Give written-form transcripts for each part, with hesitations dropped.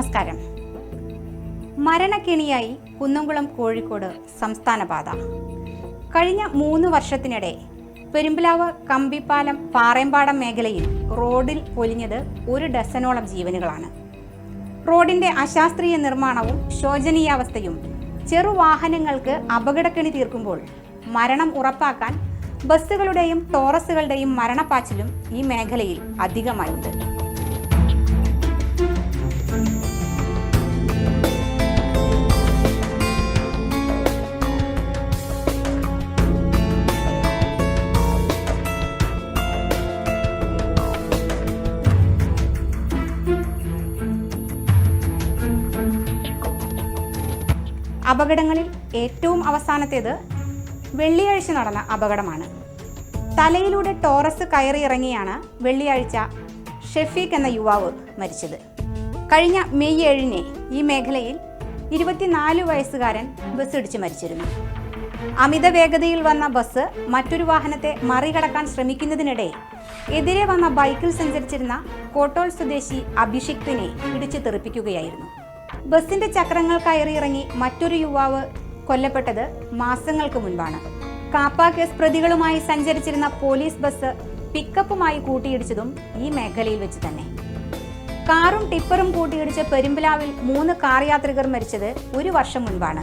നമസ്കാരം. മരണക്കെണിയായി കുന്നംകുളം കോഴിക്കോട് സംസ്ഥാന പാത. കഴിഞ്ഞ 3 വർഷത്തിനിടെ പെരുമ്പിലാവ് കമ്പിപ്പാലം പാറേമ്പാടം മേഖലയിൽ റോഡിൽ പൊലിഞ്ഞത് 1 ഡസനോളം ജീവനുകളാണ്. റോഡിന്റെ അശാസ്ത്രീയ നിർമ്മാണവും ശോചനീയാവസ്ഥയും ചെറുവാഹനങ്ങൾക്ക് അപകടക്കെണി തീർക്കുമ്പോൾ മരണം ഉറപ്പാക്കാൻ ബസ്സുകളുടെയും ടോറസുകളുടെയും മരണപ്പാച്ചിലും ഈ മേഖലയിൽ അധികമായുണ്ട്. അപകടങ്ങളിൽ ഏറ്റവും അവസാനത്തേത് വെള്ളിയാഴ്ച നടന്ന അപകടമാണ്. തലയിലൂടെ ടോറസ് കയറിയിറങ്ങിയാണ് വെള്ളിയാഴ്ച ഷെഫീഖ് എന്ന യുവാവ് മരിച്ചത്. കഴിഞ്ഞ മെയ് 7-ന് ഈ മേഖലയിൽ 24 വയസ്സുകാരൻ ബസ് ഇടിച്ച് മരിച്ചിരുന്നു. അമിത വേഗതയിൽ വന്ന ബസ് മറ്റൊരു വാഹനത്തെ മറികടക്കാൻ ശ്രമിക്കുന്നതിനിടെ എതിരെ വന്ന ബൈക്കിൽ സഞ്ചരിച്ചിരുന്ന കോട്ടോൾ സ്വദേശി അഭിഷിക്തിനെ ഇടിച്ചു തെറിപ്പിക്കുകയായിരുന്നു. ബസിന്റെ ചക്രങ്ങൾ കയറിയിറങ്ങി മറ്റൊരു യുവാവ് കൊല്ലപ്പെട്ടത് മാസങ്ങൾക്ക് മുൻപാണ്. കാപ്പ കേസ് പ്രതികളുമായി സഞ്ചരിച്ചിരുന്ന പോലീസ് ബസ് പിക്കപ്പുമായി കൂട്ടിയിടിച്ചതും ഈ മേഖലയിൽ വെച്ച് തന്നെ. കാറും ടിപ്പറും കൂട്ടിയിടിച്ച് പെരുമ്പിലാവിൽ 3 കാർ യാത്രികർ മരിച്ചത് 1 വർഷം മുൻപാണ്.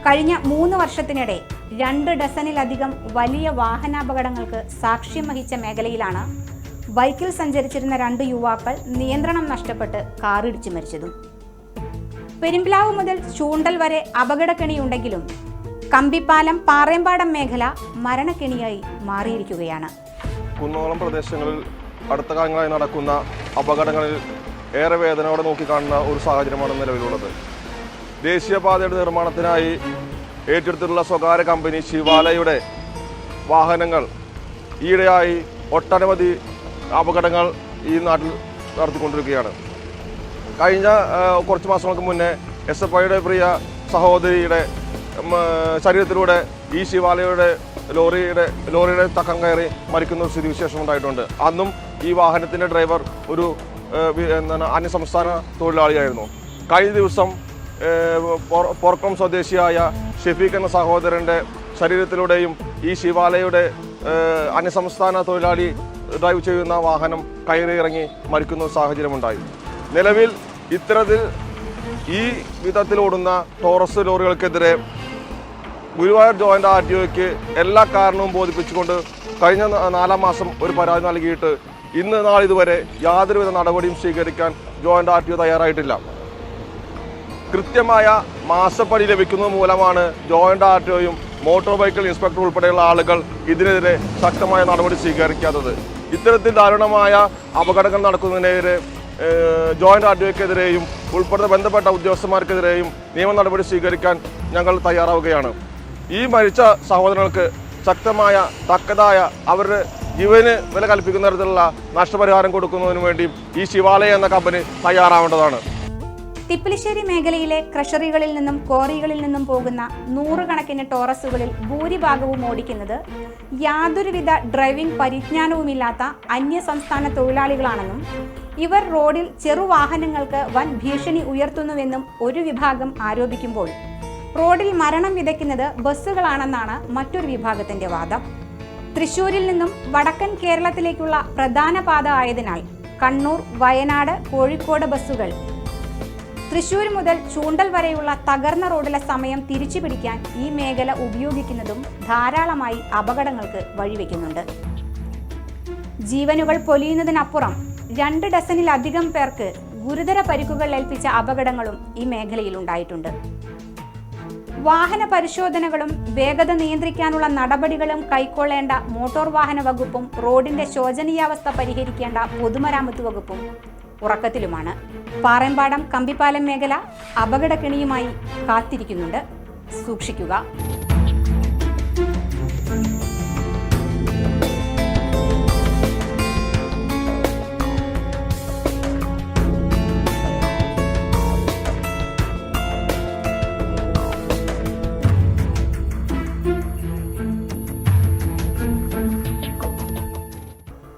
കഴിഞ്ഞ 3 വർഷത്തിനിടെ 2 ഡസനിലധികം വലിയ വാഹനാപകടങ്ങൾക്ക് സാക്ഷ്യം വഹിച്ച മേഖലയിലാണ് ബൈക്കിൽ സഞ്ചരിച്ചിരുന്ന 2 യുവാക്കൾ നിയന്ത്രണം നഷ്ടപ്പെട്ട് കാറിടിച്ച് മരിച്ചതും. പെരുമ്പിലാവ് മുതൽ ചൂണ്ടൽ വരെ അപകടക്കെണിയുണ്ടെങ്കിലും കമ്പിപ്പാലം പാറേമ്പാടം മേഖല മരണക്കെണിയായി മാറിയിരിക്കുകയാണ്. കുന്നോളം പ്രദേശങ്ങളിൽ അടുത്ത കാലങ്ങളായി നടക്കുന്ന അപകടങ്ങളിൽ ഏറെ വേദനയോടെ നോക്കിക്കാണുന്ന ഒരു സാഹചര്യമാണ് നിലവിലുള്ളത്. ദേശീയപാതയുടെ നിർമ്മാണത്തിനായി ഏറ്റെടുത്തിട്ടുള്ള സ്വകാര്യ കമ്പനി ശിവാലയുടെ വാഹനങ്ങൾ ഈയിടെയായി ഒട്ടനവധി അപകടങ്ങൾ ഈ നാട്ടിൽ നടത്തിക്കൊണ്ടിരിക്കുകയാണ്. കഴിഞ്ഞ കുറച്ച് മാസങ്ങൾക്ക് മുന്നേ SFIയുടെ പ്രിയ സഹോദരിയുടെ ശരീരത്തിലൂടെ ഈ ശിവാലയുടെ ലോറിയുടെ തക്കം കയറി മരിക്കുന്ന ഒരു സ്ഥിതിവിശേഷം ഉണ്ടായിട്ടുണ്ട്. അന്നും ഈ വാഹനത്തിൻ്റെ ഡ്രൈവർ ഒരു അന്യസംസ്ഥാന തൊഴിലാളിയായിരുന്നു. കഴിഞ്ഞ ദിവസം പോർക്കുളം സ്വദേശിയായ ഷെഫീഖ് എന്ന സഹോദരൻ്റെ ശരീരത്തിലൂടെയും ഈ ശിവാലയുടെ അന്യസംസ്ഥാന തൊഴിലാളി ഡ്രൈവ് ചെയ്യുന്ന വാഹനം കയറി ഇറങ്ങി മരിക്കുന്ന ഒരു സാഹചര്യമുണ്ടായി. നിലവിൽ ഇത്തരത്തിൽ ഈ വിധത്തിലോടുന്ന ടോറസ് ലോറികൾക്കെതിരെ ഗുരുവായൂർ ജോയിന്റ് RTOയ്ക്ക് എല്ലാ കാരണവും ബോധിപ്പിച്ചുകൊണ്ട് കഴിഞ്ഞ 4-ാം മാസം ഒരു പരാതി നൽകിയിട്ട് ഇന്ന് നാളിതുവരെ യാതൊരുവിധ നടപടിയും സ്വീകരിക്കാൻ ജോയിന്റ് RTO തയ്യാറായിട്ടില്ല. കൃത്യമായ മാസപ്പടി ലഭിക്കുന്നത് മൂലമാണ് ജോയിന്റ് RTOയും മോട്ടോർ വെഹിക്കിൾ ഇൻസ്പെക്ടർ ഉൾപ്പെടെയുള്ള ആളുകൾ ഇതിനെതിരെ ശക്തമായ നടപടി സ്വീകരിക്കാത്തത്. ഇത്തരത്തിൽ ദാരുണമായ അപകടങ്ങൾ നടക്കുന്നതിനെതിരെ ജോയിന്റ് RTOയ്ക്കെതിരെയും ബന്ധപ്പെട്ട ഉദ്യോഗസ്ഥന്മാർക്കെതിരെയും നിയമ നടപടി സ്വീകരിക്കാൻ ഞങ്ങൾ തയ്യാറാവുകയാണ്. ഈ മരിച്ച സഹോദരങ്ങൾക്ക് ശക്തമായ തക്കതായ അവരുടെ ജീവന് വില കൽപ്പിക്കുന്ന തരത്തിലുള്ള നഷ്ടപരിഹാരം കൊടുക്കുന്നതിന് വേണ്ടി ഈ ശിവാലയ എന്ന കമ്പനി തയ്യാറാവേണ്ടതാണ്. തിപ്പലിശ്ശേരി മേഖലയിലെ ക്രഷറികളിൽ നിന്നും ക്വാറികളിൽ നിന്നും പോകുന്ന 100 കണക്കിന് ടോറസുകളിൽ ഭൂരിഭാഗവും ഓടിക്കുന്നത് യാതൊരുവിധ ഡ്രൈവിംഗ് പരിജ്ഞാനവുമില്ലാത്ത അന്യസംസ്ഥാന തൊഴിലാളികളാണെന്നും ഇവർ റോഡിൽ ചെറുവാഹനങ്ങൾക്ക് വൻ ഭീഷണി ഉയർത്തുന്നുവെന്നും ഒരു വിഭാഗം ആരോപിക്കുമ്പോൾ റോഡിൽ മരണം വിതയ്ക്കുന്നത് ബസ്സുകളാണെന്നാണ് മറ്റൊരു വിഭാഗത്തിന്റെ വാദം. തൃശ്ശൂരിൽ നിന്നും വടക്കൻ കേരളത്തിലേക്കുള്ള പ്രധാന പാത ആയതിനാൽ കണ്ണൂർ, വയനാട്, കോഴിക്കോട് ബസ്സുകൾ തൃശ്ശൂർ മുതൽ ചൂണ്ടൽ വരെയുള്ള തകർന്ന റോഡിലെ സമയം തിരിച്ചുപിടിക്കാൻ ഈ മേഖല ഉപയോഗിക്കുന്നതും ധാരാളമായി അപകടങ്ങൾക്ക് വഴിവെക്കുന്നുണ്ട്. ജീവനുകൾ പൊലിയുന്നതിനപ്പുറം 2 ഡസനിലധികം പേർക്ക് ഗുരുതര പരിക്കുകൾ ഏൽപ്പിച്ച അപകടങ്ങളും ഈ മേഖലയിൽ ഉണ്ടായിട്ടുണ്ട്. വാഹന പരിശോധനകളും വേഗത നിയന്ത്രിക്കാനുള്ള നടപടികളും കൈക്കൊള്ളേണ്ട മോട്ടോർ വാഹന വകുപ്പും റോഡിന്റെ ശോചനീയാവസ്ഥ പരിഹരിക്കേണ്ട പൊതുമരാമത്ത് വകുപ്പും ഉറക്കത്തിലുമാണ്. പാറേമ്പാടം കമ്പിപ്പാലം മേഖല അപകടക്കെണിയുമായി കാത്തിരിക്കുന്നുണ്ട്. സൂക്ഷിക്കുക.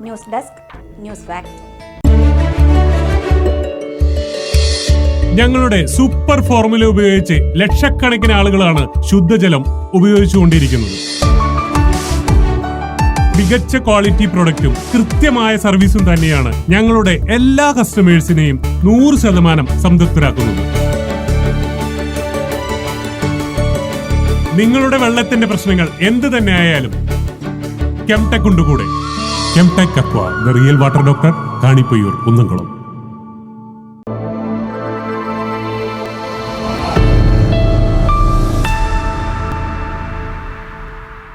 News desk, news fact. ഞങ്ങളുടെ സൂപ്പർ ഫോർമുല ഉപയോഗിച്ച് ലക്ഷക്കണക്കിന് ആളുകളാണ് ശുദ്ധജലം ഉപയോഗിച്ചുകൊണ്ടിരിക്കുന്നത്. മികച്ച ക്വാളിറ്റി പ്രൊഡക്റ്റും കൃത്യമായ സർവീസും തന്നെയാണ് ഞങ്ങളുടെ എല്ലാ കസ്റ്റമേഴ്സിനെയും 100% സംതൃപ്തരാക്കുന്നത്. നിങ്ങളുടെ വെള്ളത്തിന്റെ പ്രശ്നങ്ങൾ എന്ത് തന്നെ ആയാലും കെംടെക് ഉണ്ട് കൂടെ. Chemtech aqua, the real water doctor, Kanipayyur, Kunnamkulam.